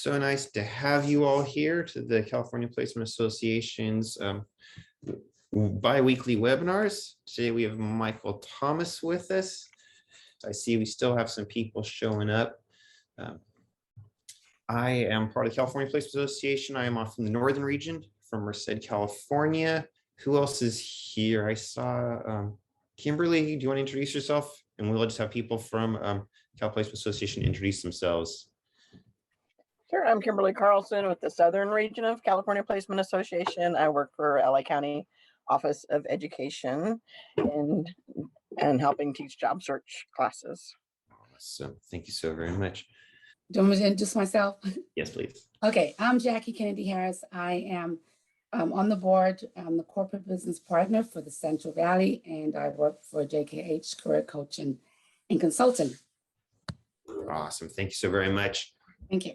So nice to have you all here to the California Placement Association's bi-weekly webinars. Today we have Michael Thomas with us. I see we still have some people showing up. I am part of the California Placement Association. I am off in the northern region from Merced, California. Who else is here? I saw Kimberly. Do you want to introduce yourself? And we'll just have people from Cal Placement Association introduce themselves. Sure, I'm Kimberly Carlson with the Southern Region of California Placement Association. I work for LA County Office of Education and helping teach job search classes. Awesome. Thank you so very much. Do you want me to introduce myself? Yes, please. Okay, I'm Jackie Kennedy Harris. I am on the board. I'm the corporate business partner for the Central Valley, and I work for JKH Career Coaching and Consulting. Awesome. Thank you so very much. Thank you.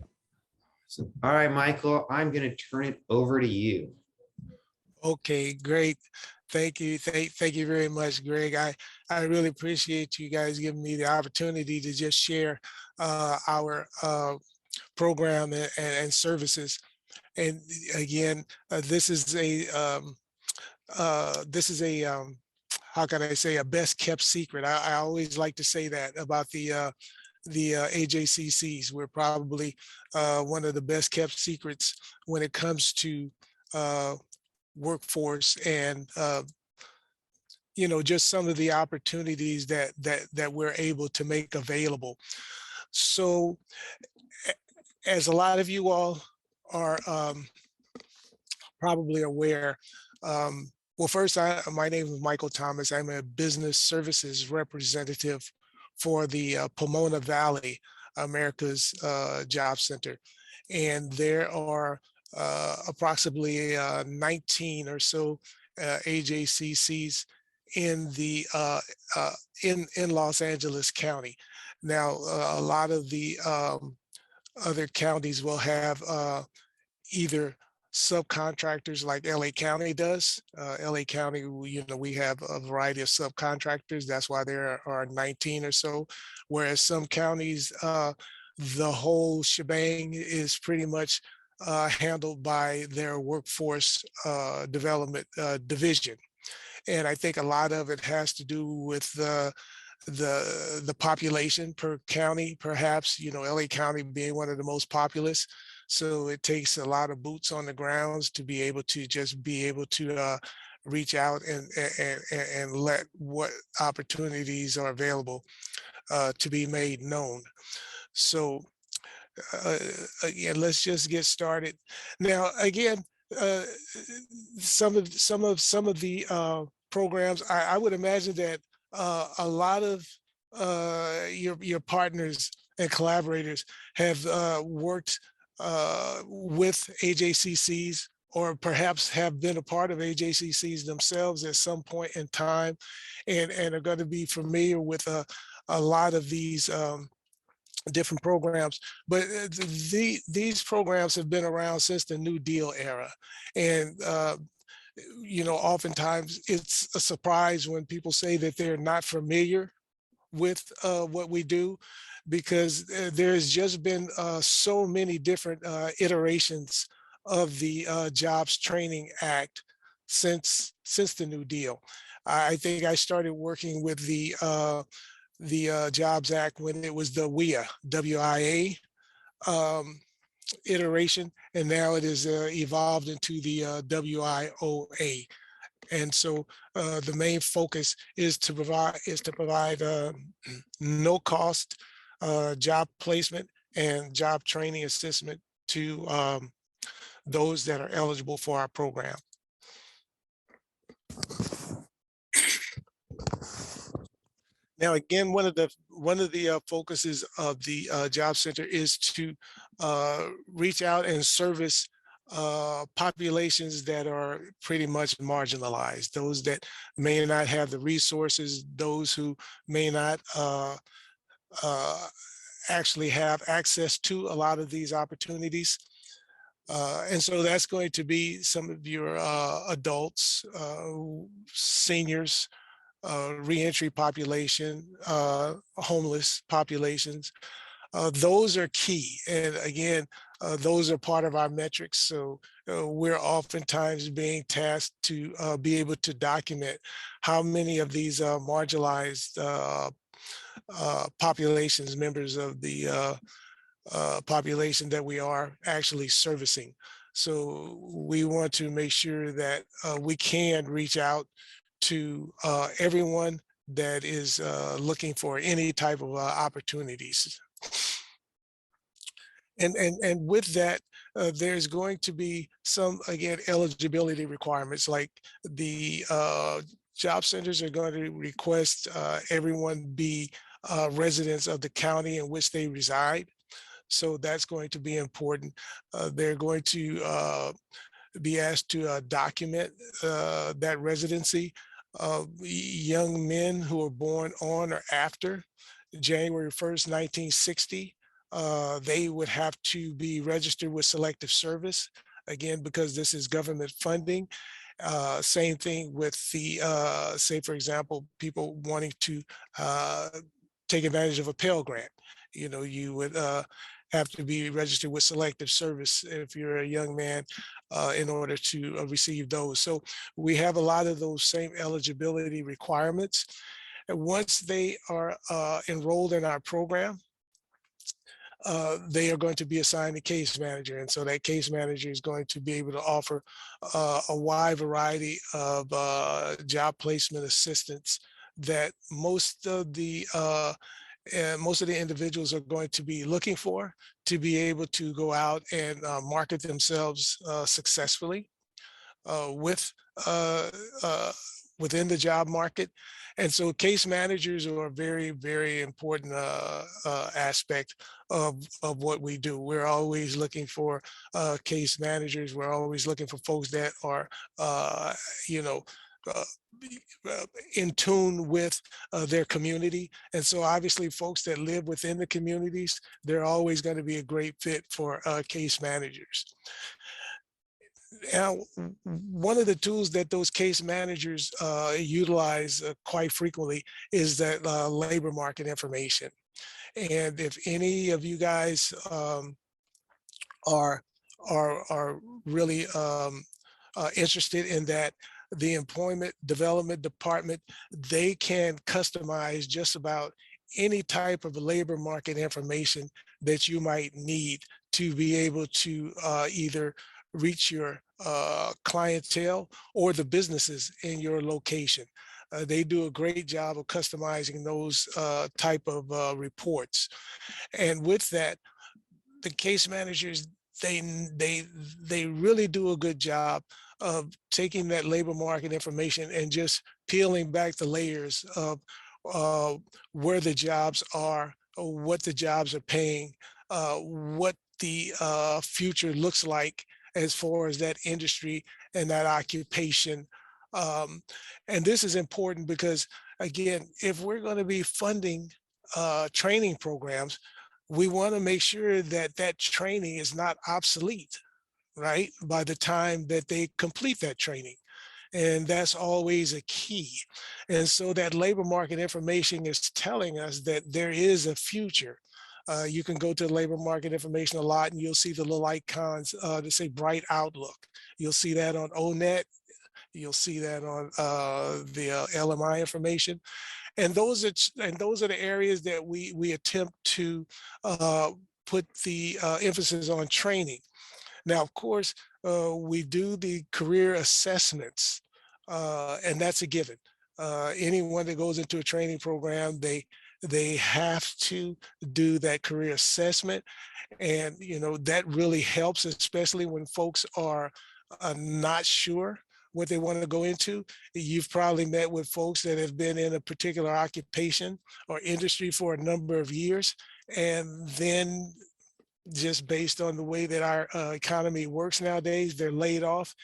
All right, Michael, I'm going to turn it over to you. Okay, great. Thank you. Thank you very much, Greg. I really appreciate you guys giving me the opportunity to just share our program and services. And again, this is a how can I say, a best kept secret. I always like to say that about the AJCCs. We're probably one of the best kept secrets when it comes to workforce and just some of the opportunities that we're able to make available. So as a lot of you all are probably aware, well, first, my name is Michael Thomas. I'm a business services representative for the Pomona Valley, America's Job Center. And there are approximately 19 or so AJCCs in the in Los Angeles County. Now, a lot of the other counties will have either subcontractors like LA County does. LA County, we have a variety of subcontractors. That's why there are 19 or so. Whereas some counties, the whole shebang is pretty much handled by their workforce development division. And I think a lot of it has to do with the population per county, perhaps, LA County being one of the most populous. So it takes a lot of boots on the grounds to be able to reach out and let what opportunities are available to be made known. So again, let's just get started. Now, again, some of the programs, I would imagine that a lot of your partners and collaborators have worked with AJCCs, or perhaps have been a part of AJCCs themselves at some point in time, and are going to be familiar with a lot of these different programs. But these programs have been around since the New Deal era. And oftentimes it's a surprise when people say that they're not familiar with what we do, because there's just been so many different iterations of the Jobs Training Act since the New Deal. I think I started working with the Jobs Act when it was the WIA, W-I-A iteration, and now it is evolved into the W-I-O-A. And so the main focus is to provide no cost job placement and job training assistance to those that are eligible for our program. Now, again, one of the focuses of the Job Center is to reach out and service populations that are pretty much marginalized, those that may not have the resources, those who may not actually have access to a lot of these opportunities. And so that's going to be some of your adults, seniors, reentry population, homeless populations. Those are key. And again, those are part of our metrics. So we're oftentimes being tasked to be able to document how many of these marginalized populations, members of the population that we are actually servicing. So we want to make sure that we can reach out to everyone that is looking for any type of opportunities. And with that, there's going to be some, again, eligibility requirements, like the job centers are going to request everyone be residents of the county in which they reside. So that's going to be important. They're going to be asked to document that residency. Young men who are born on or after January 1st, 1960, they would have to be registered with Selective Service, again, because this is government funding. Same thing with the, say, for example, people wanting to take advantage of a Pell Grant. You know, you would have to be registered with Selective Service if you're a young man in order to receive those. So we have a lot of those same eligibility requirements. And once they are enrolled in our program, they are going to be assigned a case manager. And so that case manager is going to be able to offer a wide variety of job placement assistance that most of the individuals are going to be looking for, to be able to go out and market themselves successfully within the job market. And so case managers are a very, very important aspect of what we do. We're always looking for case managers. We're always looking for folks that are, you know, in tune with their community. And so obviously folks that live within the communities, they're always going to be a great fit for case managers. Now, one of the tools that those case managers utilize quite frequently is that labor market information. And if any of you guys are really interested in that, the Employment Development Department, they can customize just about any type of labor market information that you might need to be able to either reach your clientele or the businesses in your location. They do a great job of customizing those type of reports. And with that, the case managers, they really do a good job of taking that labor market information and just peeling back the layers of where the jobs are, what the jobs are paying, what the future looks like as far as that industry and that occupation. And this is important because, again, if we're going to be funding training programs, we want to make sure that that training is not obsolete, right, by the time that they complete that training. And that's always a key. And so that labor market information is telling us that there is a future. You can go to labor market information a lot and you'll see the little icons that say Bright Outlook. You'll see that on ONET. You'll see that on the LMI information. And those are the areas that we attempt to put the emphasis on training. Now, of course, we do the career assessments, and that's a given. Anyone that goes into a training program, they have to do that career assessment. And, you know, that really helps, especially when folks are not sure what they want to go into. You've probably met with folks that have been in a particular occupation or industry for a number of years, and then just based on the way that our economy works nowadays, they're laid off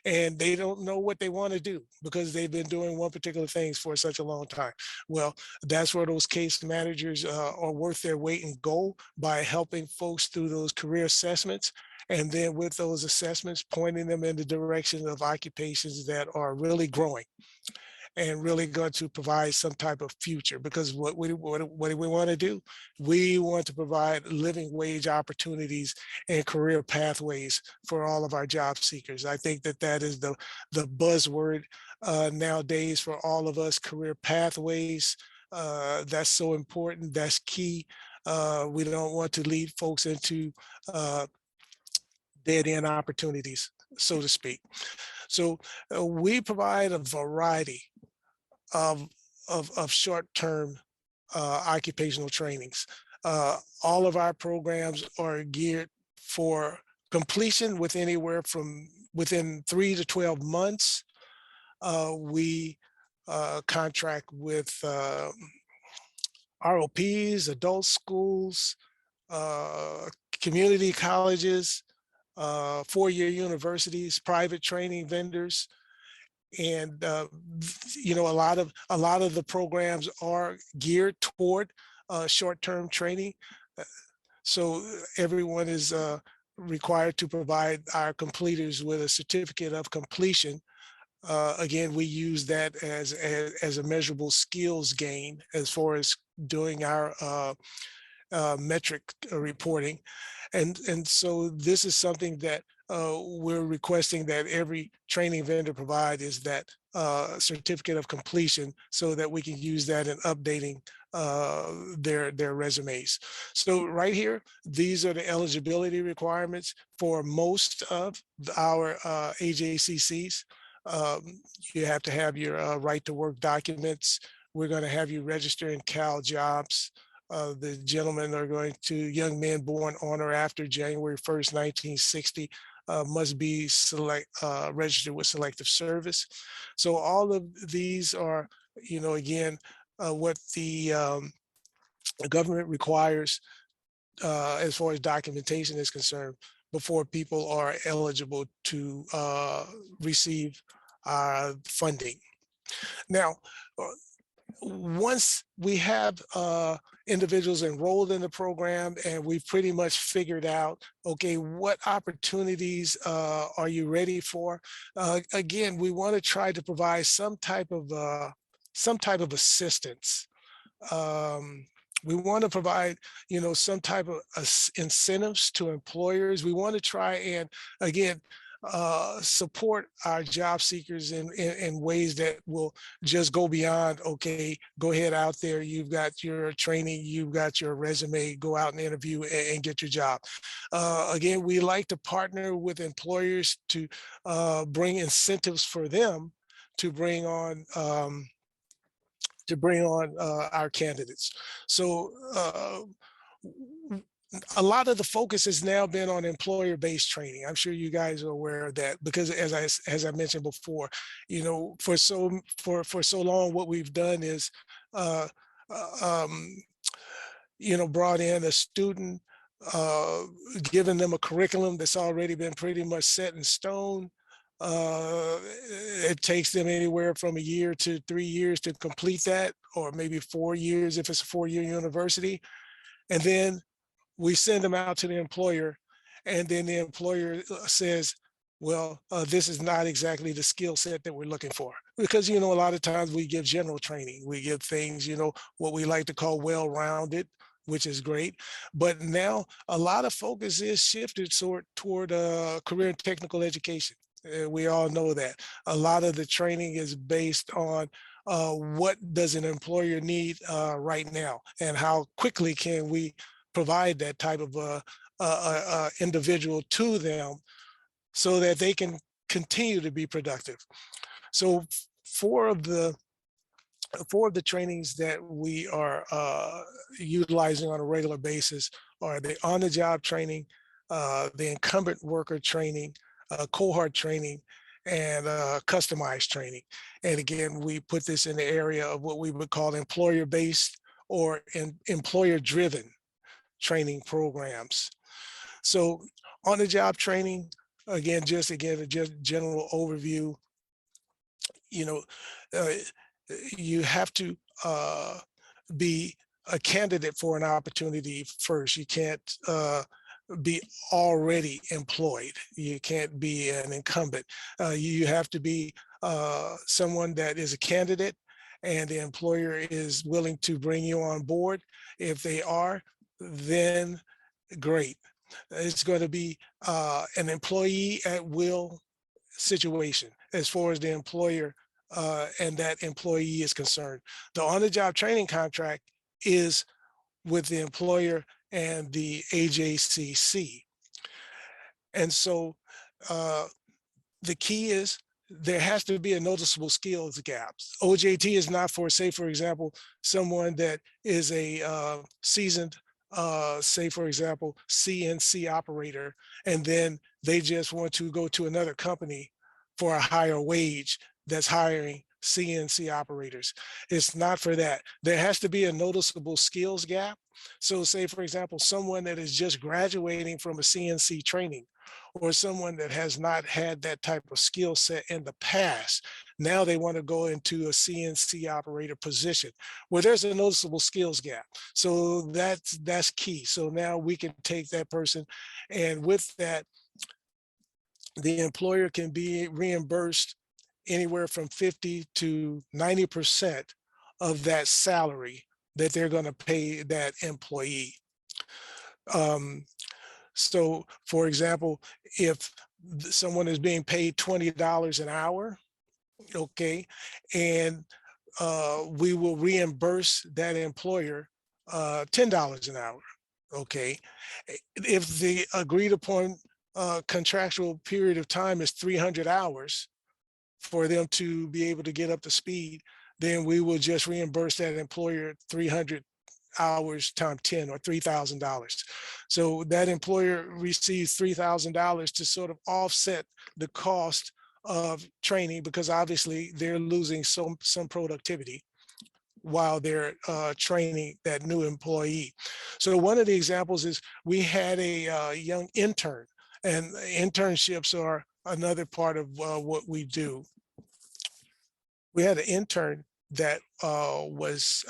and they don't know what they want to do because they've been doing one particular thing for such a long time. Well, that's where those case managers are worth their weight in gold, by helping folks through those career assessments. And then with those assessments, pointing them in the direction of occupations that are really growing. and really going to provide some type of future, because what do we want to do? We want to provide living wage opportunities and career pathways for all of our job seekers. I think that that is the buzzword nowadays for all of us, career pathways. That's so important. That's key. We don't want to lead folks into dead end opportunities, so to speak. So we provide a variety of short-term occupational trainings. All of our programs are geared for completion with anywhere from within 3 to 12 months. We contract with ROPs, adult schools, community colleges, four-year universities, private training vendors, and you know, a lot of the programs are geared toward short-term training. So everyone is required to provide our completers with a certificate of completion. Again, we use that as a measurable skills gain as far as doing our metric reporting. And so this is something that we're requesting that every training vendor provide, is that certificate of completion, so that we can use that in updating their resumes. So right here, these are the eligibility requirements for most of our AJCCs. You have to have your right to work documents. We're going to have you register in Cal Jobs. The gentlemen are going to, young men born on or after January 1st, 1960, must be registered with Selective Service. So all of these are, you know, again, what the government requires as far as documentation is concerned before people are eligible to receive funding. Now, once we have individuals enrolled in the program and we've pretty much figured out, okay, what opportunities are you ready for? Again, we want to try to provide some type of assistance. We want to provide, you know, some type of incentives to employers. We want to try and, again, support our job seekers in ways that will just go beyond, okay, go ahead out there, you've got your training, you've got your resume, go out and interview and get your job. Again, we like to partner with employers to bring incentives for them to bring on our candidates. So a lot of the focus has now been on employer-based training. I'm sure you guys are aware of that, because as I mentioned before, you know, for so long, what we've done is, you know, brought in a student, given them a curriculum that's already been pretty much set in stone. It takes them anywhere from a year to 3 years to complete that, or maybe 4 years if it's a 4-year university. And then we send them out to the employer, and then the employer says, well, this is not exactly the skill set that we're looking for. Because, you know, a lot of times we give general training. We give things, you know, what we like to call well-rounded, which is great. But now a lot of focus is shifted toward career and technical education. We all know that. A lot of the training is based on what does an employer need right now, and how quickly can we provide that type of individual to them so that they can continue to be productive. So four of the trainings that we are utilizing on a regular basis are the on-the-job training, the incumbent worker training, cohort training, and customized training. And again, we put this in the area of what we would call employer-based or employer-driven training programs. So on-the-job training, again, just a general overview, you know, you have to be a candidate for an opportunity first. You can't be already employed. You can't be an incumbent. You have to be someone that is a candidate and the employer is willing to bring you on board. If they are, then great. It's going to be an employee at will situation as far as the employer and that employee is concerned. The on-the-job training contract is with the employer and the AJCC. And so the key is there has to be a noticeable skills gap. OJT is not for, say, for example, someone that is a seasoned, say, for example, CNC operator, and then they just want to go to another company for a higher wage that's hiring CNC operators. It's not for that. There has to be a noticeable skills gap. So say, for example, someone that is just graduating from a CNC training, or someone that has not had that type of skill set in the past. Now they want to go into a CNC operator position where there's a noticeable skills gap. So that's key. So now we can take that person, and with that, the employer can be reimbursed anywhere from 50 to 90% of that salary that they're going to pay that employee. So for example, if someone is being paid $20 an hour, okay, and we will reimburse that employer $10 an hour, okay. If the agreed upon contractual period of time is 300 hours for them to be able to get up to speed, then we will just reimburse that employer 300 hours times 10, or $3,000. So that employer receives $3,000 to sort of offset the cost of training, because obviously they're losing some productivity while they're training that new employee. So one of the examples is we had a young intern, and internships are another part of what we do. We had an intern that was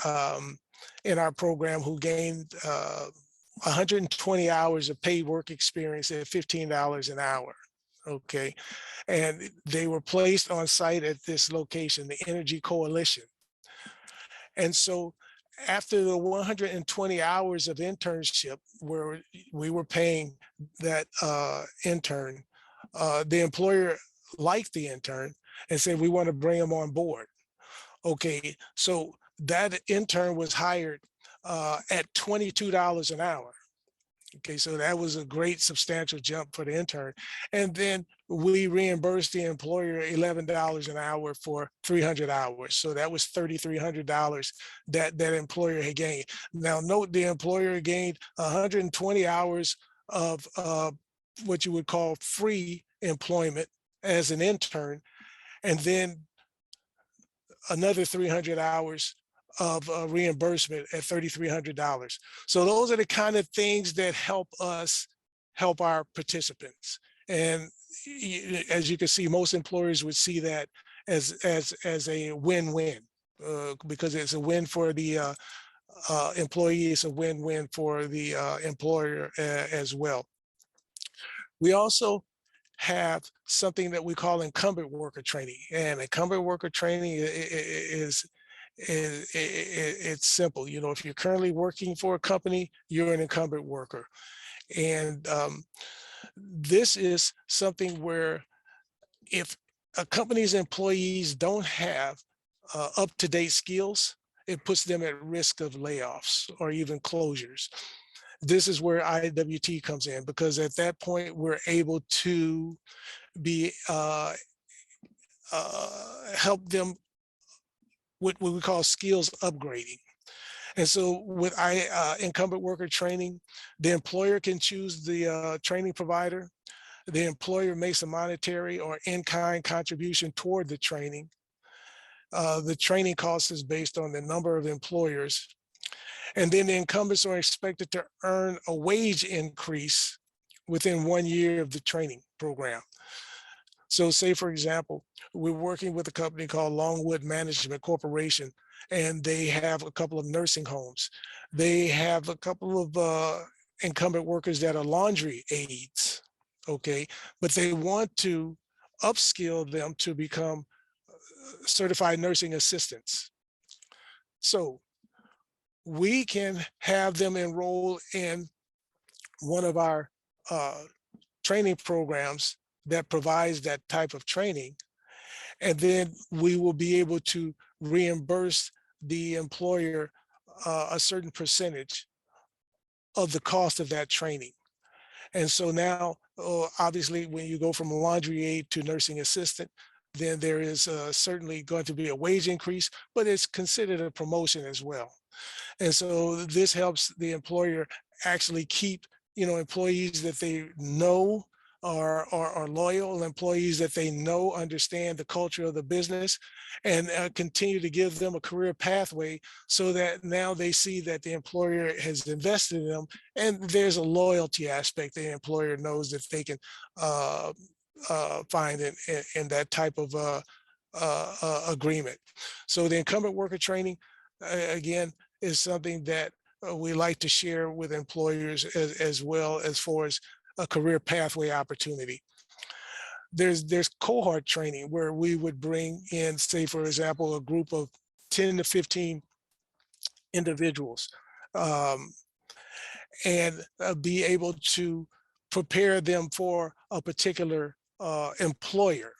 in our program who gained 120 hours of paid work experience at $15 an hour. Okay. And they were placed on site at this location, the Energy Coalition. And so after the 120 hours of internship, where we were paying that intern, the employer liked the intern and said, we want to bring him on board. Okay, so that intern was hired at $22 an hour. Okay, so that was a great substantial jump for the intern. And then we reimbursed the employer $11 an hour for 300 hours. So that was $3,300 that employer had gained. Now note, the employer gained 120 hours of what you would call free employment as an intern, and then another 300 hours of reimbursement at $3,300. So those are the kind of things that help us help our participants. And as you can see, most employers would see that as a win-win, because it's a win for the employee, it's a win-win for the employer as well. We also have something that we call incumbent worker training, and incumbent worker training is it's simple. You know, if you're currently working for a company, you're an incumbent worker, and this is something where if a company's employees don't have up-to-date skills, it puts them at risk of layoffs or even closures. This is where IWT comes in, because at that point we're able to be help them with what we call skills upgrading. And so with incumbent worker training, the employer can choose the training provider. The employer makes a monetary or in-kind contribution toward the training. The training cost is based on the number of employers. And then the incumbents are expected to earn a wage increase within 1 year of the training program. So say, for example, we're working with a company called Longwood Management Corporation, and they have a couple of nursing homes. They have a couple of incumbent workers that are laundry aides, okay, but they want to upskill them to become certified nursing assistants. So we can have them enroll in one of our training programs that provides that type of training. And then we will be able to reimburse the employer a certain percentage of the cost of that training. And so now, obviously, when you go from a laundry aide to nursing assistant, then there is certainly going to be a wage increase, but it's considered a promotion as well. And so this helps the employer actually keep, employees that they know are loyal, employees that they know understand the culture of the business, and continue to give them a career pathway so that now they see that the employer has invested in them, and there's a loyalty aspect the employer knows that they can find in that type of agreement. So the incumbent worker training, again, is something that we like to share with employers as well, as far as a career pathway opportunity. There's cohort training where we would bring in, say, for example, a group of 10 to 15 individuals and be able to prepare them for a particular employer.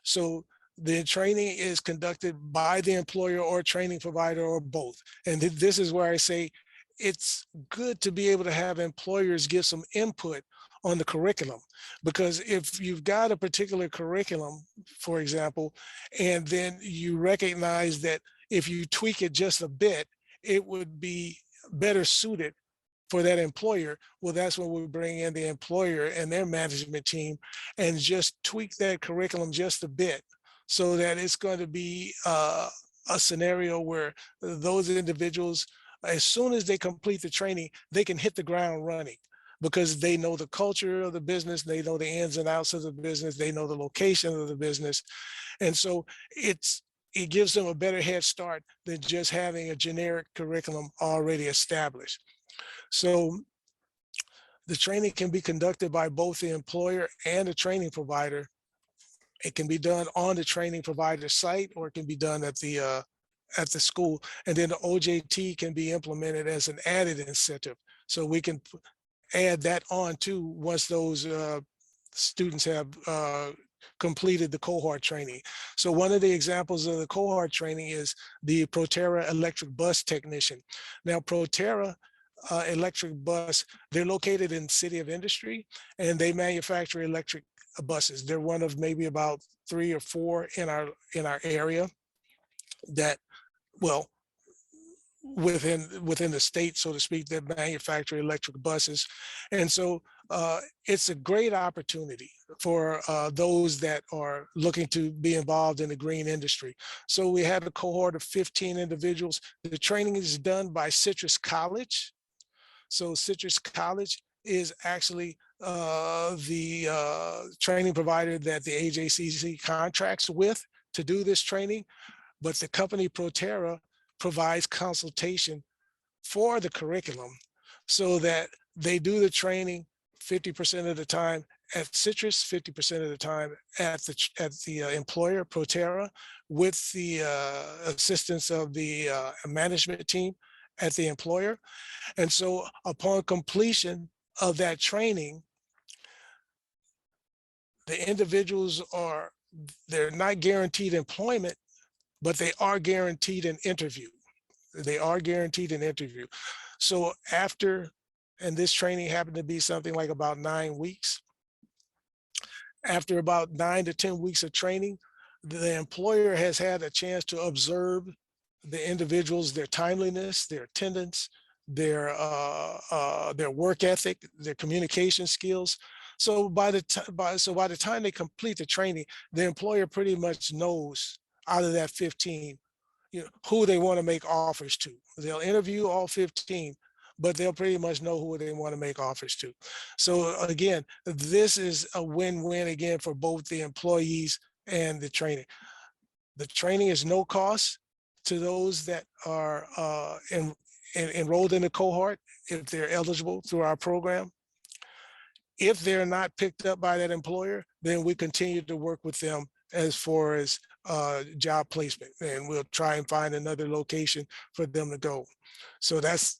So the training is conducted by the employer or training provider or both. And this is where I say it's good to be able to have employers give some input on the curriculum, because if you've got a particular curriculum, for example, and then you recognize that if you tweak it just a bit, it would be better suited for that employer, well, that's when we bring in the employer and their management team and just tweak that curriculum just a bit, so that it's going to be a scenario where those individuals, as soon as they complete the training, they can hit the ground running, because they know the culture of the business, they know the ins and outs of the business, they know the location of the business. And so it gives them a better head start than just having a generic curriculum already established. So the training can be conducted by both the employer and the training provider. It can be done on the training provider site, or it can be done at the school. And then the OJT can be implemented as an added incentive. So we can add that on too once those students have completed the cohort training. So one of the examples of the cohort training is the Proterra electric bus technician. Now, Proterra electric bus, they're located in City of Industry, and they manufacture electric buses. They're one of maybe about 3 or 4 in our area that, well, within the state, so to speak, that manufacture electric buses. And so it's a great opportunity for those that are looking to be involved in the green industry. So we have a cohort of 15 individuals. The training is done by Citrus College. So Citrus College is actually the training provider that the AJCC contracts with to do this training, but the company Proterra provides consultation for the curriculum, so that they do the training 50% of the time at Citrus, 50% of the time at the employer Proterra, with the assistance of the management team at the employer. And so upon completion of that training, the individuals they're not guaranteed employment, but they are guaranteed an interview. They are guaranteed an interview. So after, and this training happened to be something like about 9 weeks, after about 9 to 10 weeks of training, the employer has had a chance to observe the individuals, their timeliness, their attendance, their work ethic, their communication skills. So by the time they complete the training, the employer pretty much knows out of that 15, who they want to make offers to. They'll interview all 15, but they'll pretty much know who they want to make offers to. So again, this is a win-win again for both the employees and the training. The training is no cost to those that are enrolled in the cohort, if they're eligible through our program. If they're not picked up by that employer, then we continue to work with them as far as job placement, and we'll try and find another location for them to go. So that's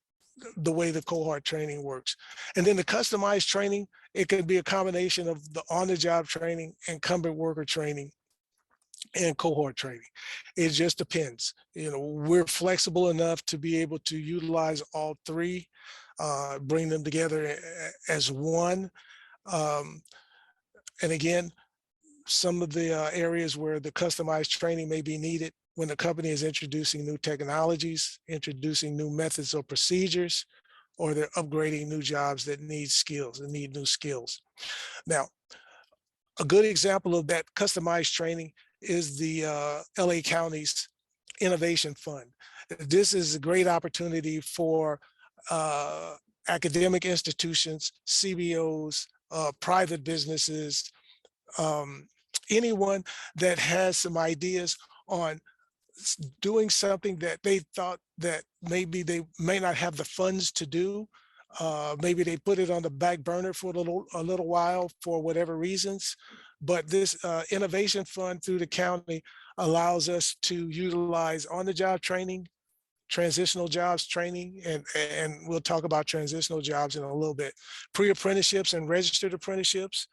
the way the cohort training works. And then the customized training, it could be a combination of the on-the-job training, incumbent worker training, and cohort training. It just depends. You know, we're flexible enough to be able to utilize all three, bring them together as one. And again, some of the areas where the customized training may be needed when the company is introducing new technologies, introducing new methods or procedures, or they're upgrading new jobs that need skills and need new skills. Now, a good example of that customized training is the LA County's Innovation Fund. This is a great opportunity for academic institutions, CBOs, private businesses, anyone that has some ideas on doing something that they thought that maybe they may not have the funds to do. Maybe they put it on the back burner for a little while for whatever reasons. But this innovation fund through the county allows us to utilize on-the-job training, transitional jobs training, and we'll talk about transitional jobs in a little bit, pre-apprenticeships and registered apprenticeships,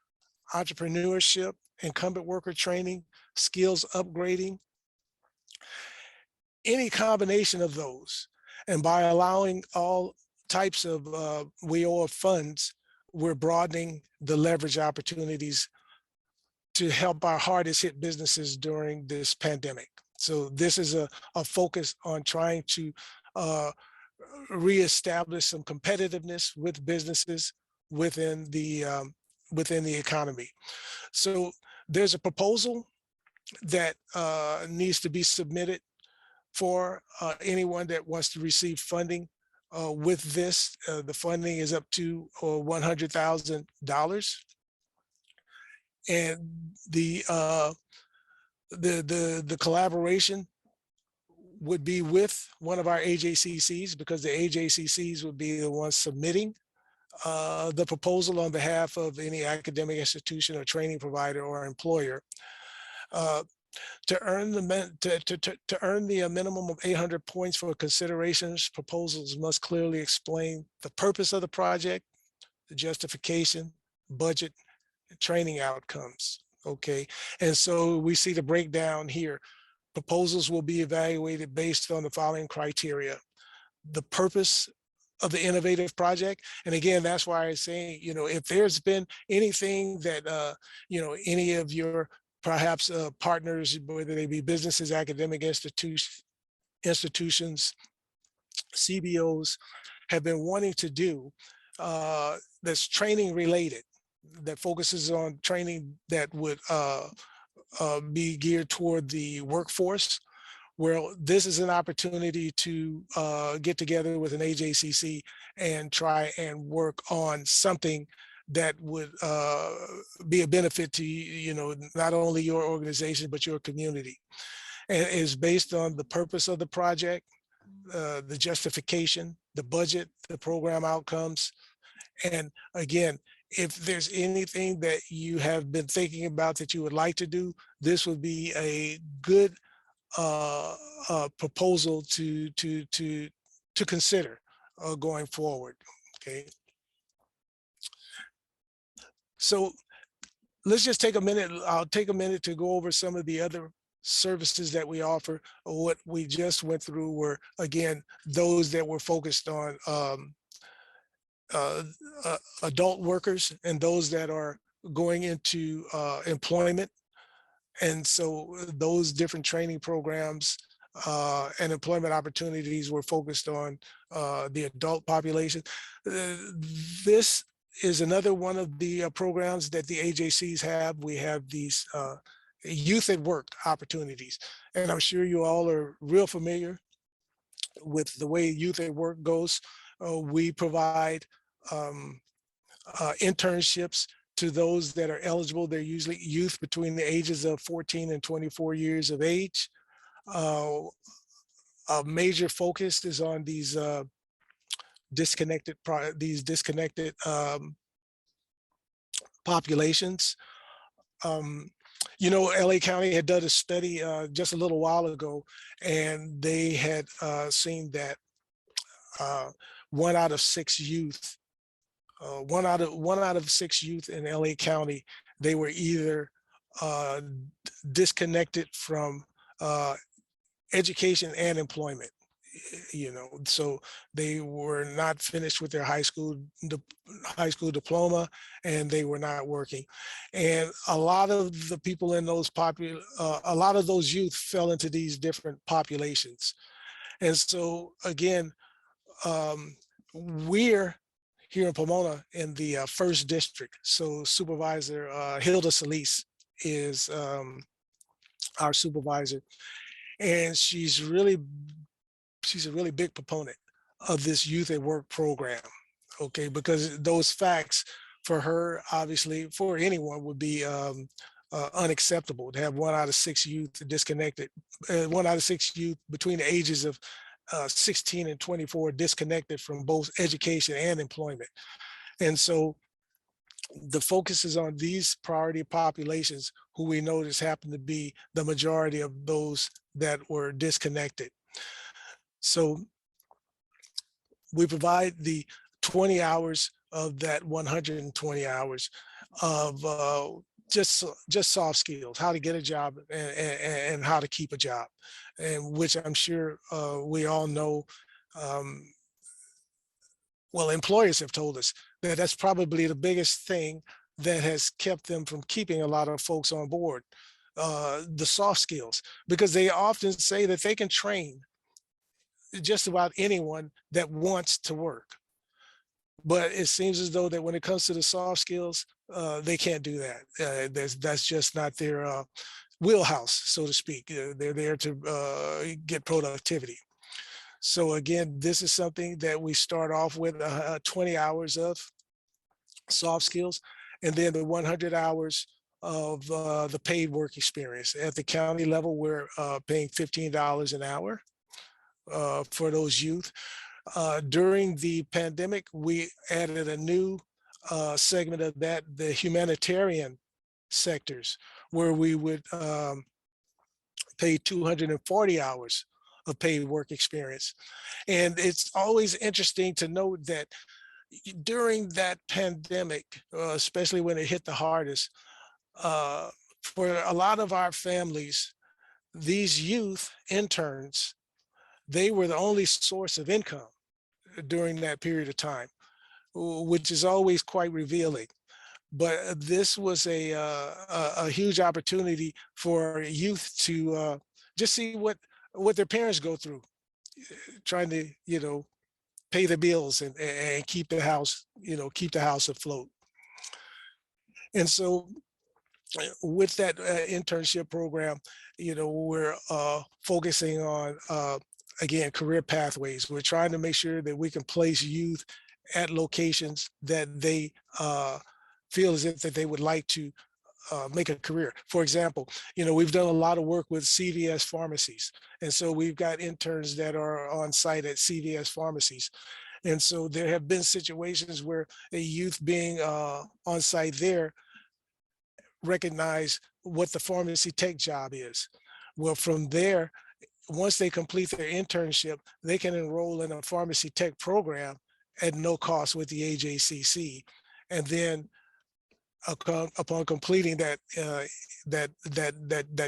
entrepreneurship, incumbent worker training, skills upgrading, any combination of those. And by allowing all types of WIOA funds, we're broadening the leverage opportunities to help our hardest hit businesses during this pandemic. So this is a focus on trying to reestablish some competitiveness with businesses within the economy. So there's a proposal that needs to be submitted for anyone that wants to receive funding with this. The funding is up to $100,000, and the collaboration would be with one of our AJCCs, because the AJCCs would be the ones submitting the proposal on behalf of any academic institution or training provider or employer. To earn the minimum of 800 points for considerations, proposals must clearly explain the purpose of the project, the justification, budget, and training outcomes. Okay, and so we see the breakdown here. Proposals will be evaluated based on the following criteria: the purpose of the innovative project. And again, that's why I'm saying, you know, if there's been anything that, you know, any of your perhaps partners, whether they be businesses, academic institutions, CBOs, have been wanting to do that's training related, that focuses on training that would be geared toward the workforce, well, this is an opportunity to get together with an AJCC and try and work on something that would be a benefit to, you know, not only your organization, but your community. And is based on the purpose of the project, the justification, the budget, the program outcomes. And again, if there's anything that you have been thinking about that you would like to do, this would be a good proposal to consider going forward. Okay. So let's just take a minute. I'll take a minute to go over some of the other services that we offer. What we just went through were, again, those that were focused on adult workers and those that are going into employment. And so those different training programs and employment opportunities were focused on the adult population. This is another one of the programs that the AJCs have. We have these youth at work opportunities. And I'm sure you all are real familiar with the way youth at work goes. We provide internships to those that are eligible. They're usually youth between the ages of 14 and 24 years of age. A major focus is on these disconnected populations. You know, LA County had done a study just a little while ago, and they had seen that 1 out of 6 youth, 1 out of 6 youth in LA County, they were either disconnected from education and employment. You know, so they were not finished with their high school diploma, and they were not working. And a lot of the people in those a lot of those youth fell into these different populations. And so again, we're here in Pomona in the first district. So Supervisor Hilda Solis is our supervisor, and she's a really big proponent of this youth at work program. Okay, because those facts for her, obviously for anyone, would be unacceptable to have 1 out of 6 youth disconnected, 1 out of 6 youth between the ages of 16 and 24 disconnected from both education and employment. And so the focus is on these priority populations, who we notice happen to be the majority of those that were disconnected. So we provide the 20 hours of that 120 hours of just soft skills, how to get a job and how to keep a job, and which I'm sure we all know. Well, employers have told us that that's probably the biggest thing that has kept them from keeping a lot of folks on board, the soft skills, because they often say that they can train just about anyone that wants to work. But it seems as though that when it comes to the soft skills, they can't do that. That's just not their wheelhouse, so to speak. They're there to get productivity. So again, this is something that we start off with 20 hours of soft skills, and then the 100 hours of the paid work experience. At the county level, we're paying $15 an hour for those youth. During the pandemic, we added a new segment of that, the humanitarian sectors, where we would pay 240 hours of paid work experience. And it's always interesting to note that during that pandemic, especially when it hit the hardest, for a lot of our families, these youth interns, they were the only source of income during that period of time, which is always quite revealing. But this was a huge opportunity for youth to just see what their parents go through, trying to, you know, pay the bills and keep the house, you know, keep the house afloat. And so with that internship program, you know, we're focusing on, again, career pathways. We're trying to make sure that we can place youth at locations that they feel as if that they would like to make a career. For example, you know, we've done a lot of work with CVS pharmacies. And so we've got interns that are on site at CVS pharmacies. And so there have been situations where a youth being on site there recognize what the pharmacy tech job is. Well, from there, once they complete their internship, they can enroll in a pharmacy tech program at no cost with the AJCC. And then upon completing that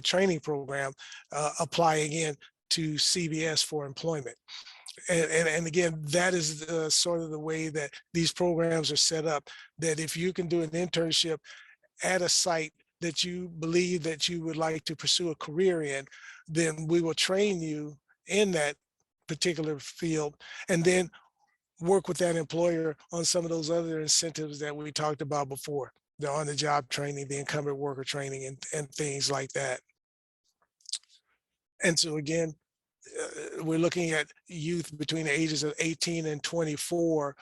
training program, apply again to CVS for employment. And again, that is sort of the way that these programs are set up, that if you can do an internship at a site that you believe that you would like to pursue a career in, then we will train you in that particular field, and then work with that employer on some of those other incentives that we talked about before, the on-the-job training, the incumbent worker training, and things like that. And so again, we're looking at youth between the ages of 18 and 24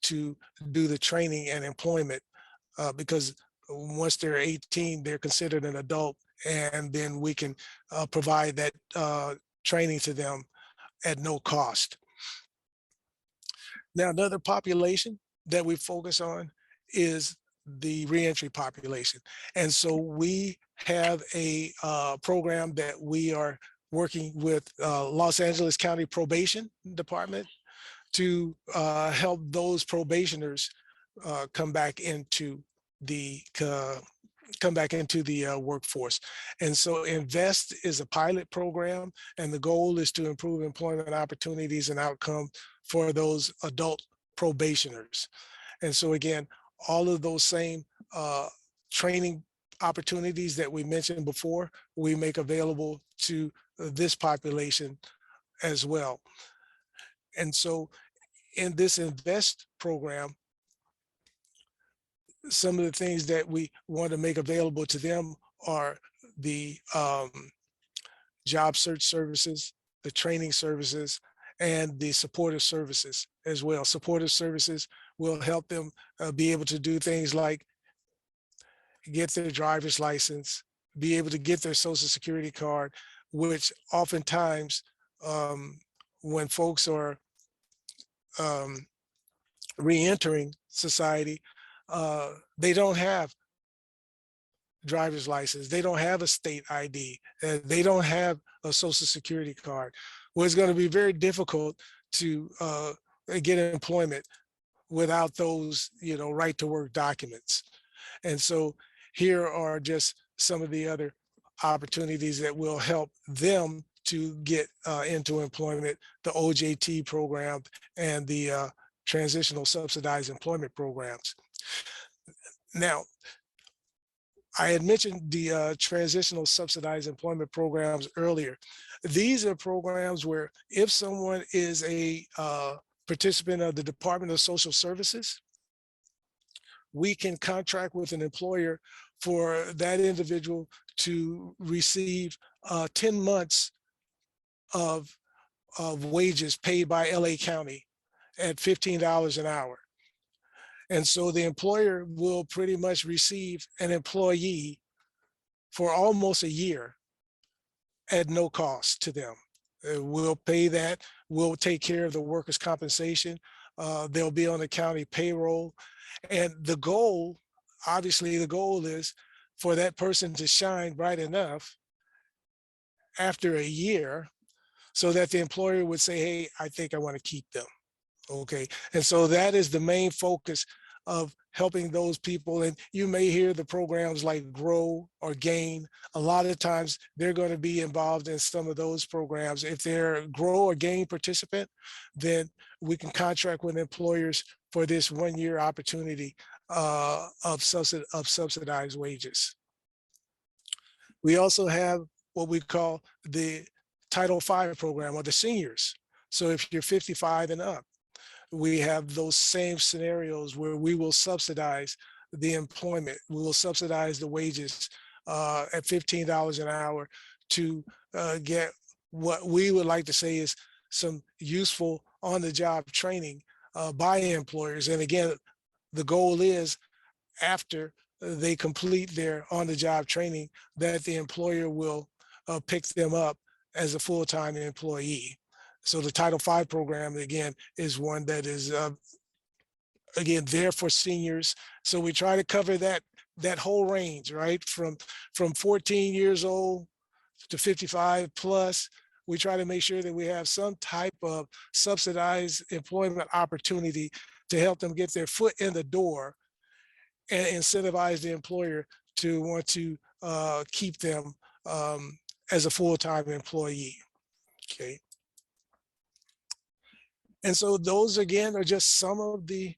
to do the training and employment, because once they're 18, they're considered an adult, and then we can provide that training to them at no cost. Now, another population that we focus on is the reentry population. And so we have a program that we are working with Los Angeles County Probation Department to help those probationers come back into the workforce. And so INVEST is a pilot program, and the goal is to improve employment opportunities and outcome for those adult probationers. And so again, all of those same training opportunities that we mentioned before, we make available to this population as well. And so in this INVEST program, some of the things that we want to make available to them are the job search services, the training services, and the supportive services as well. Supportive services will help them be able to do things like get their driver's license, be able to get their social security card, which oftentimes when folks are re-entering society, they don't have driver's license, they don't have a state ID, they don't have a social security card. Well, it's going to be very difficult to get employment without those, right to work documents. And so here are just some of the other opportunities that will help them to get into employment: the OJT program and the Transitional Subsidized Employment Programs. Now, I had mentioned the Transitional Subsidized Employment Programs earlier. These are programs where if someone is a participant of the Department of Social Services, we can contract with an employer for that individual to receive 10 months of wages paid by LA County at $15 an hour. And so the employer will pretty much receive an employee for almost a year at no cost to them. We'll pay that. We'll take care of the workers' compensation. They'll be on the county payroll. And the goal, obviously the goal is for that person to shine bright enough after a year so that the employer would say, hey, I think I want to keep them. Okay. And so that is the main focus of helping those people. And you may hear the programs like Grow or Gain. A lot of times they're going to be involved in some of those programs. If they're a Grow or Gain participant, then we can contract with employers for this 1-year opportunity of subsidized wages. We also have what we call the Title V program, or the seniors. So if you're 55 and up, we have those same scenarios where we will subsidize the employment. We will subsidize the wages at $15 an hour to get what we would like to say is some useful on-the-job training by employers. And again, the goal is after they complete their on-the-job training that the employer will pick them up as a full-time employee. So the Title V program, again, is one that is, again, there for seniors. So we try to cover that whole range, right? From 14 years old to 55 plus. We try to make sure that we have some type of subsidized employment opportunity to help them get their foot in the door and incentivize the employer to want to keep them as a full-time employee. Okay. And so those, again, are just some of the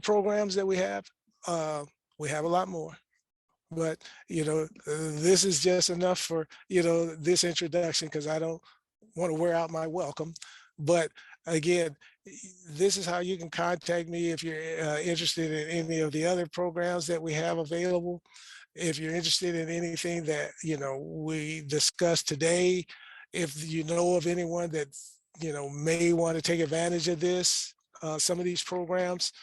programs that we have. We have a lot more, but this is just enough for this introduction, because I don't want to wear out my welcome. But again, this is how you can contact me if you're interested in any of the other programs that we have available. If you're interested in anything that we discussed today, if you know of anyone that may want to take advantage of this, some of these programs,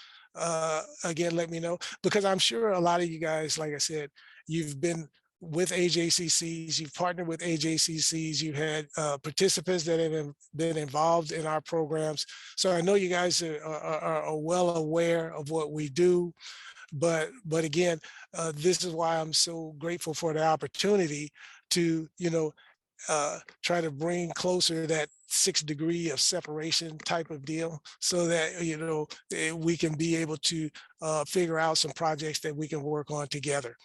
again, let me know, because I'm sure a lot of you guys, like I said, you've been with AJCCs, you've partnered with AJCCs, you've had participants that have been involved in our programs. So I know you guys are well aware of what we do, but again, this is why I'm so grateful for the opportunity to, try to bring closer that 6 degree of separation type of deal, so that, we can be able to figure out some projects that we can work on together.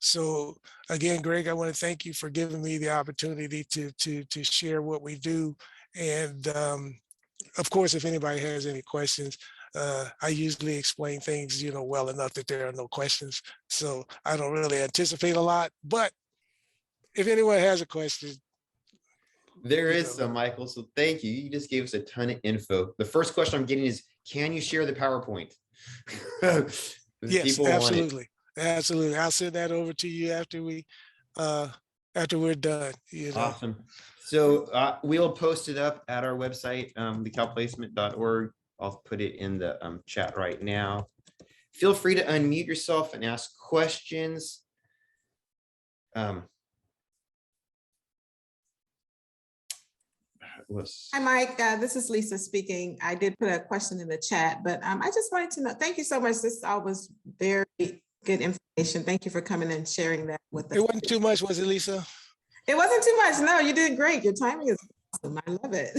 So again, Greg, I want to thank you for giving me the opportunity to share what we do. And of course, if anybody has any questions, I usually explain things, well enough that there are no questions. So I don't really anticipate a lot, but if anyone has a question. There is some, Michael. So thank you. You just gave us a ton of info. The first question I'm getting is, can you share the PowerPoint? Yes, People want it. absolutely. Absolutely. I'll send that over to you after we're done. Awesome. So we'll post it up at our website, thecalplacement.org. I'll put it in the chat right now. Feel free to unmute yourself and ask questions. Hi, Mike. This is Lisa speaking. I did put a question in the chat, but I just wanted to know, thank you so much. This all was very good information. Thank you for coming and sharing that with us. It wasn't too much, was it, Lisa? It wasn't too much. No, you did great. Your timing is awesome. I love it.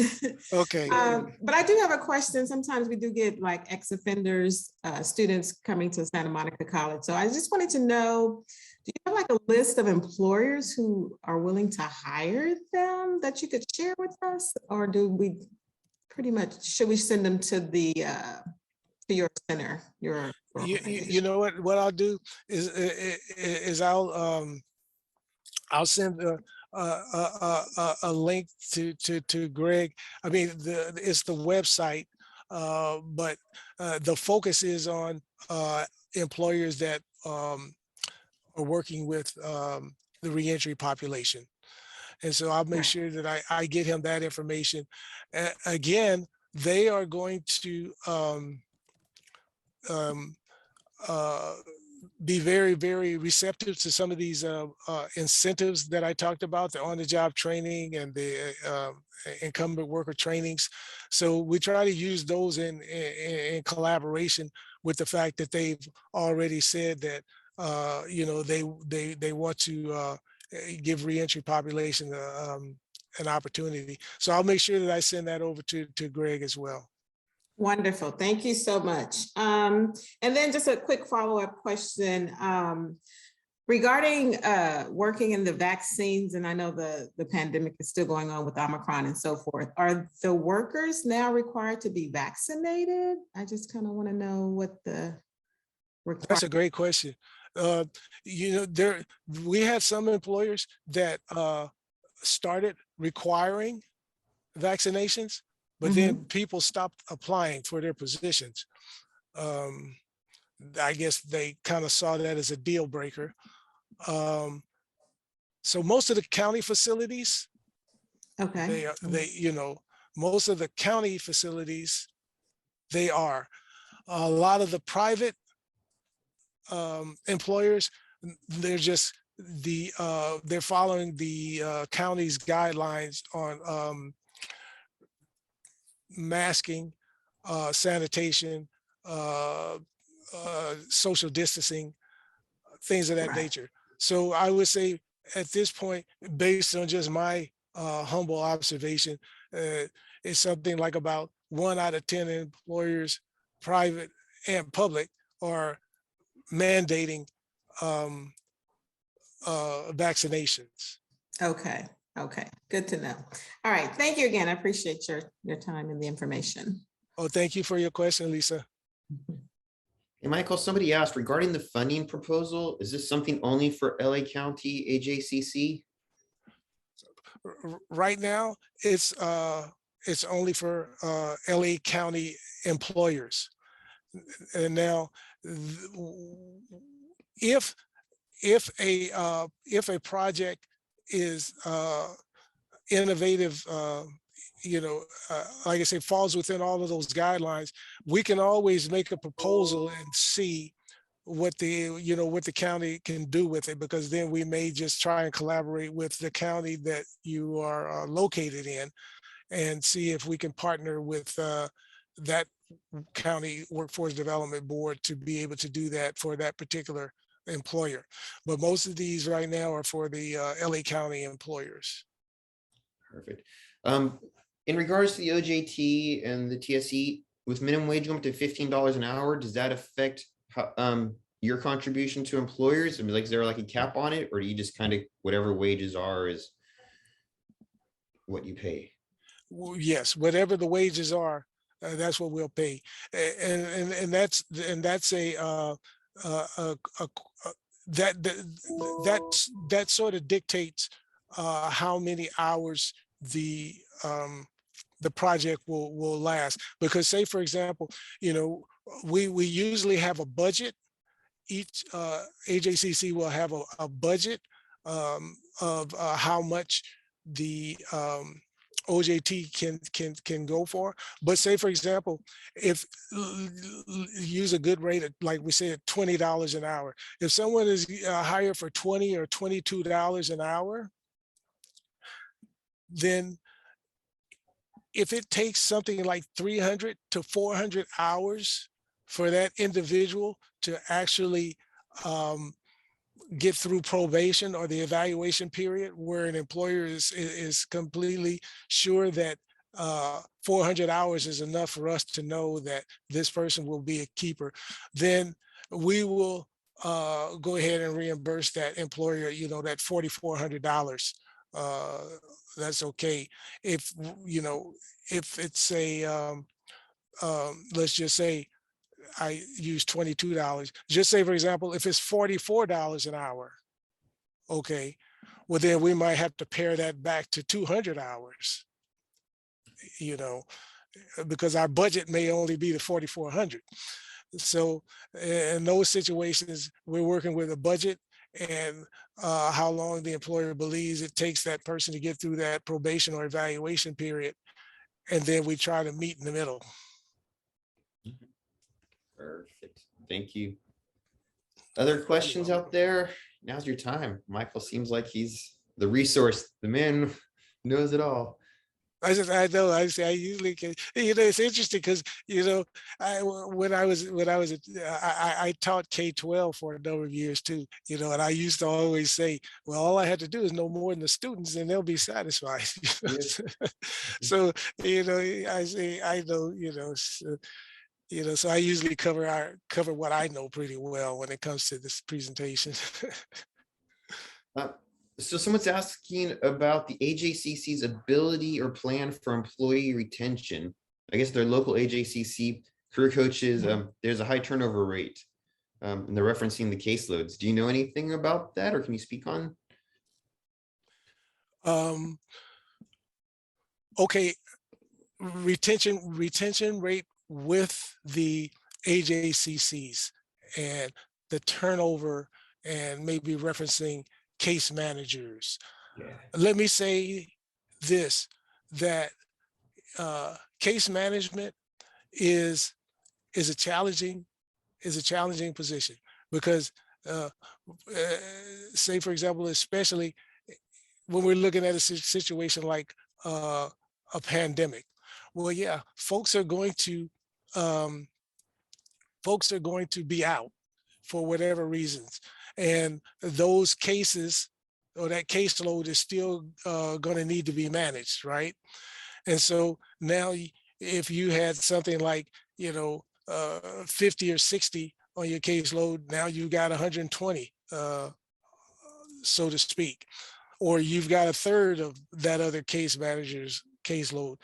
Okay. But I do have a question. Sometimes we do get like ex-offenders, students coming to Santa Monica College. So I just wanted to know, do you have like a list of employers who are willing to hire them that you could share with us? Or do we pretty much, should we send them to the to your center? You know what I'll do is I'll send a link to Greg. I mean, it's the website, but the focus is on employers that are working with the reentry population. And so I'll make sure that I get him that information. Again, they are going to be very, very receptive to some of these incentives that I talked about, the on-the-job training and the incumbent worker trainings. So we try to use those in collaboration with the fact that they've already said that they want to give reentry population an opportunity. So I'll make sure that I send that over to Greg as well. Wonderful. Thank you so much. And then just a quick follow-up question regarding working in the vaccines. And I know the pandemic is still going on with Omicron and so forth. Are the workers now required to be vaccinated? I just kind of want to know what the requirements. That's a great question. We had some employers that started requiring vaccinations, but then people stopped applying for their positions. I guess they kind of saw that as a deal breaker. So most of the county facilities, most of the county facilities, they are. A lot of the private employers, they're just they're following the county's guidelines on masking, sanitation, social distancing, things of that nature. So I would say at this point, based on just my humble observation, it's something like about 1 out of 10 employers, private and public, are mandating vaccinations. Okay. Okay. Good to know. All right. Thank you again. I appreciate your time and the information. Oh, thank you for your question, Lisa. And Michael, somebody asked regarding the funding proposal, is this something only for LA County AJCC? Right now, it's only for LA County employers. And now, if a project is innovative, like I say, falls within all of those guidelines, we can always make a proposal and see what the county can do with it, because then we may just try and collaborate with the county that you are located in and see if we can partner with that county workforce development board to be able to do that for that particular employer. But most of these right now are for the LA County employers. Perfect. In regards to the OJT and the TSE, with minimum wage going up to $15 an hour, does that affect how, your contribution to employers? I mean, like, is there like a cap on it, or do you just kind of whatever wages are is what you pay? Well, yes, whatever the wages are, that's what we'll pay, and that's that sort of dictates how many hours the project will last. Because say, for example, we usually have a budget. Each AJCC will have a budget of how much the OJT can go for. But say, for example, if use a good rate of, like we said, $20 an hour. If someone is hired for $20 or $22 an hour, then if it takes something like 300 to 400 hours for that individual to actually get through probation or the evaluation period, where an employer is completely sure that 400 hours is enough for us to know that this person will be a keeper, then we will go ahead and reimburse that employer, that $4,400. That's okay. If it's a let's just say I use $22. Just say, for example, if it's $44 an hour, okay, well, then we might have to pare that back to 200 hours, because our budget may only be the 4,400. So in those situations, we're working with a budget and how long the employer believes it takes that person to get through that probation or evaluation period. And then we try to meet in the middle. Perfect. Thank you. Other questions out there? Now's your time. Michael seems like he's the resource. The man knows it all. I usually can, it's interesting because, I taught K-12 for a number of years too, and I used to always say, well, all I had to do is know more than the students and they'll be satisfied. Yes. So, I say, I know, so I usually cover what I know pretty well when it comes to this presentation. So someone's asking about the AJCC's ability or plan for employee retention. I guess their local AJCC career coaches, there's a high turnover rate, and they're referencing the caseloads. Do you know anything about that, or can you speak on? Okay, retention rate with the AJCCs and the turnover, and maybe referencing case managers. Yeah. Let me say this, that case management is a challenging position, because say, for example, especially when we're looking at a situation like a pandemic. Well, yeah, folks are going to be out for whatever reasons, and those cases or that caseload is still going to need to be managed, right? And so now, if you had something like 50 or 60 on your caseload, now you got 120, so to speak, or you've got a third of that other case manager's caseload.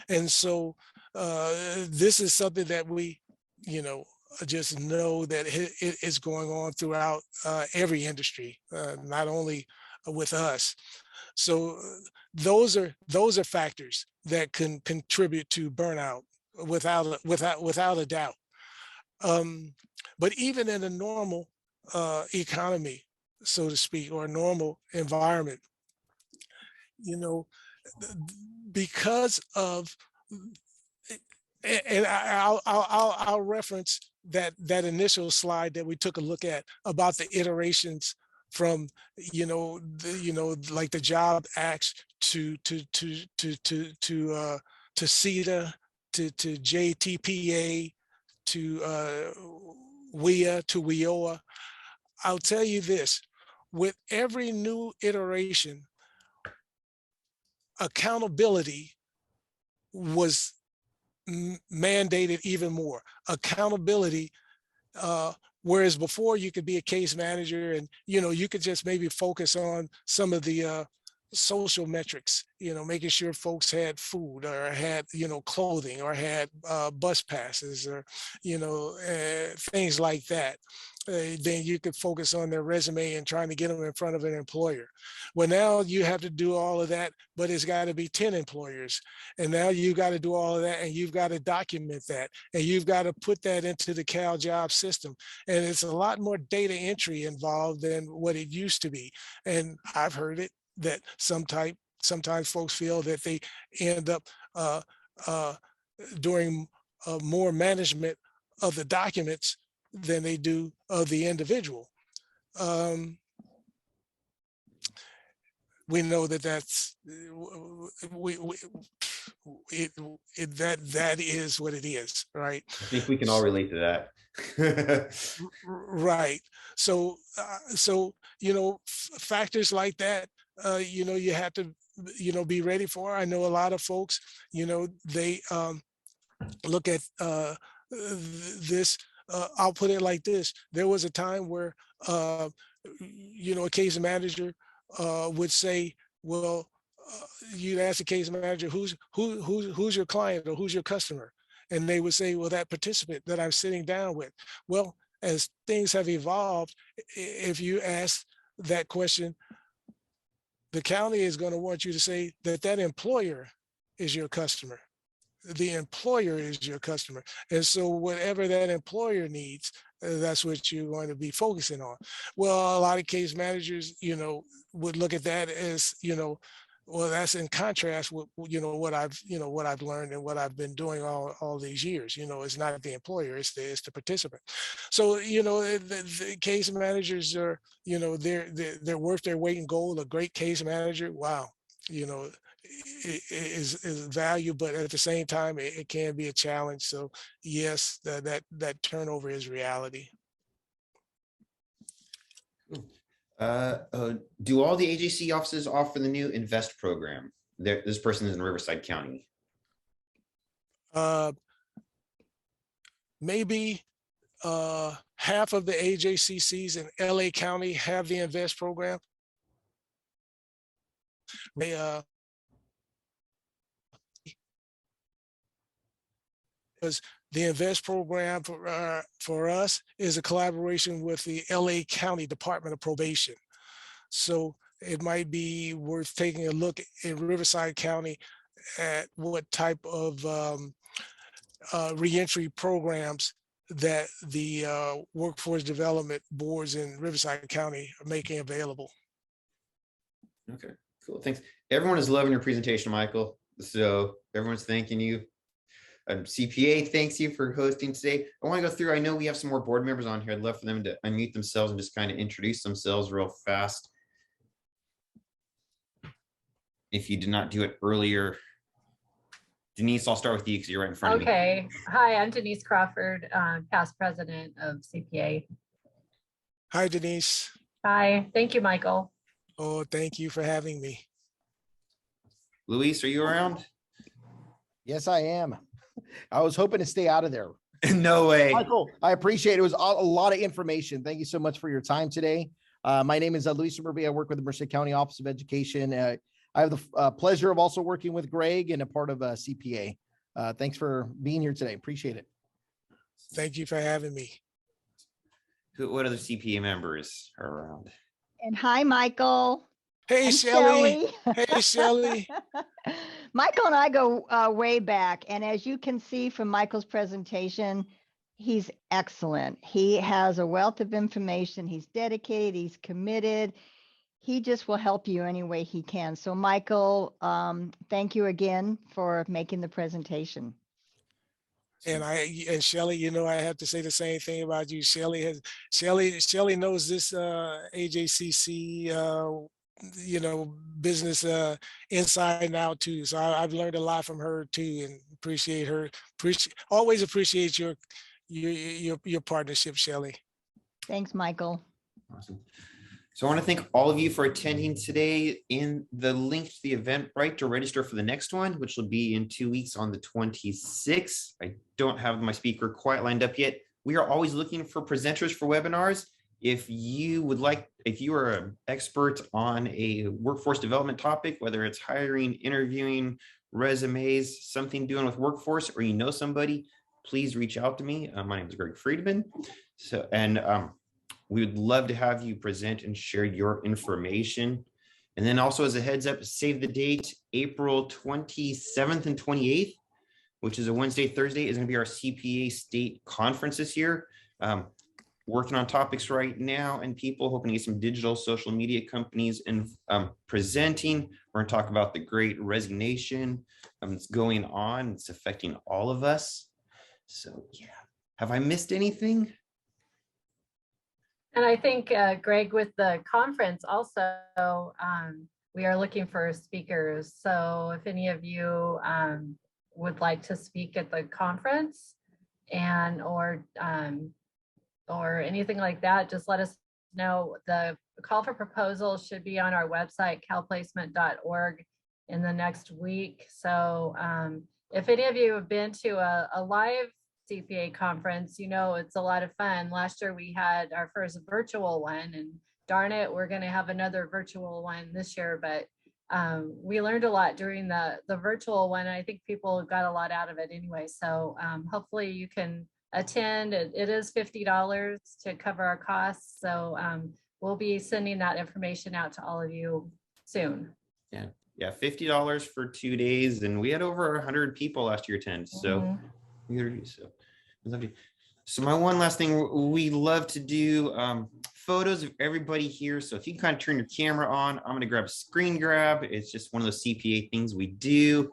And so this is something that we, just know that it is going on throughout every industry, not only with us. So those are factors that can contribute to burnout without a doubt. But even in a normal economy, so to speak, or a normal environment, because of, and I'll reference that initial slide that we took a look at about the iterations from, like the job acts to CETA, to JTPA, to WIA, to WIOA. I'll tell you this, with every new iteration, accountability was mandated even more. Accountability, whereas before you could be a case manager and, you could just maybe focus on some of the social metrics, making sure folks had food or had, clothing or had bus passes or, things like that. Then you could focus on their resume and trying to get them in front of an employer. Well, now you have to do all of that, but it's got to be 10 employers. And now you got to do all of that and you've got to document that and you've got to put that into the CalJob system. And it's a lot more data entry involved than what it used to be. And I've heard it that sometimes folks feel that they end up doing more management of the documents than they do of the individual. We know that that's that is what it is, right? I think we can all relate to that. Right. So factors like that, you have to, be ready for. I know a lot of folks, they look at this. I'll put it like this. There was a time where, a case manager would say, well, you'd ask the case manager, who's your client or who's your customer? And they would say, well, that participant that I'm sitting down with. Well, as things have evolved, if you ask that question, the county is going to want you to say that employer is your customer. The employer is your customer. And so whatever that employer needs, that's what you're going to be focusing on. Well, a lot of case managers, would look at that as, well, that's in contrast with, what I've learned and what I've been doing all these years. It's not the employer, it's the participant. So, the case managers are, they're worth their weight in gold. A great case manager, wow, is value, but at the same time, it can be a challenge. So yes, that turnover is reality. Do all the AJC offices offer the new Invest program? This person is in Riverside County. Maybe half of the AJCCs in LA County have the Invest program. They because the Invest program for us is a collaboration with the LA County Department of Probation. So it might be worth taking a look in Riverside County at what type of reentry programs that the workforce development boards in Riverside County are making available. Okay, cool. Thanks. Everyone is loving your presentation, Michael. So everyone's thanking you. CPA, thanks you for hosting today. I want to go through, I know we have some more board members on here. I'd love for them to unmute themselves and just kind of introduce themselves real fast. If you did not do it earlier. Denise, I'll start with you because you're right in front of me. Okay. Hi, I'm Denise Crawford, past president of CPA. Hi, Denise. Hi, thank you, Michael. Oh, thank you for having me. Luis, are you around? Yes, I am. I was hoping to stay out of there. No way. Michael, I appreciate it. It was a lot of information. Thank you so much for your time today. My name is Luis Murphy. I work with the Merced County Office of Education. I have the pleasure of also working with Greg and a part of CPA. Thanks for being here today. Appreciate it. Thank you for having me. What other CPA members are around? And hi, Michael. Hey, Shelly. Hey, Shelly. Michael and I go way back. And as you can see from Michael's presentation, he's excellent. He has a wealth of information. He's dedicated. He's committed. He just will help you any way he can. So Michael, thank you again for making the presentation. And Shelley, you know, I have to say the same thing about you. Shelley knows this AJCC you know, business inside and out too. So I've learned a lot from her too, and appreciate her. Always appreciate your partnership, Shelley. Thanks, Michael. Awesome. So I want to thank all of you for attending today. In the link to the Eventbrite to register for the next one, which will be in 2 weeks on the 26th. I don't have my speaker quite lined up yet. We are always looking for presenters for webinars. If you are an expert on a workforce development topic, whether it's hiring, interviewing, resumes, something doing with workforce, or you know somebody, please reach out to me. My name is Greg Friedman. We would love to have you present and share your information. And then also, as a heads up, save the date, April 27th and 28th, which is a Wednesday, Thursday, is going to be our CPA state conference this year. Working on topics right now, and people hoping to get some digital social media companies and presenting. We're going to talk about the great resignation that's going on. It's affecting all of us. So yeah, have I missed anything? And I think, Greg, with the conference also, we are looking for speakers. So if any of you would like to speak at the conference or anything like that, just let us know. The call for proposals should be on our website, calplacement.org, in the next week. So if any of you have been to a live CPA conference, you know it's a lot of fun. Last year we had our first virtual one, and darn it, we're going to have another virtual one this year. But we learned a lot during the virtual one, and I think people got a lot out of it anyway. So hopefully you can attend. It is $50 to cover our costs. So we'll be sending that information out to all of you soon. Yeah, $50 for 2 days, and we had over 100 people last year attend. So. So my one last thing, we love to do photos of everybody here. So if you can kind of turn your camera on, I'm going to grab a screen grab. It's just one of those CPA things we do.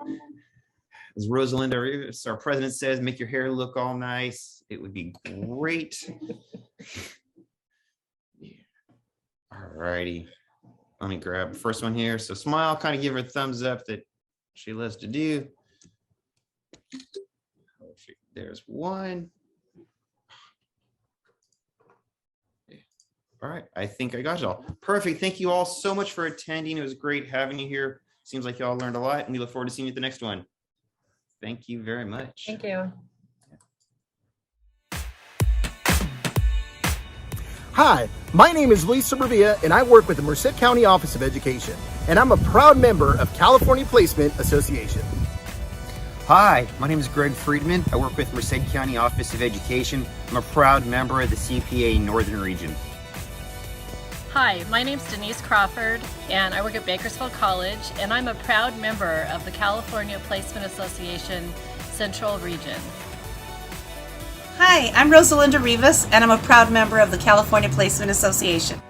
As Rosalinda, our president, says, make your hair look all nice. It would be great. All righty. Let me grab the first one here. So smile, kind of give her a thumbs up that she loves to do. There's one. All right, I think I got y'all. Perfect. Thank you all so much for attending. It was great having you here. Seems like y'all learned a lot, and we look forward to seeing you at the next one. Thank you very much. Thank you. Hi, my name is Luis Suburbia, and I work with the Merced County Office of Education, and I'm a proud member of California Placement Association. Hi, my name is Greg Friedman. I work with Merced County Office of Education. I'm a proud member of the CPA Northern Region. Hi, my name is Denise Crawford, and I work at Bakersfield College, and I'm a proud member of the California Placement Association Central Region. Hi, I'm Rosalinda Rivas, and I'm a proud member of the California Placement Association.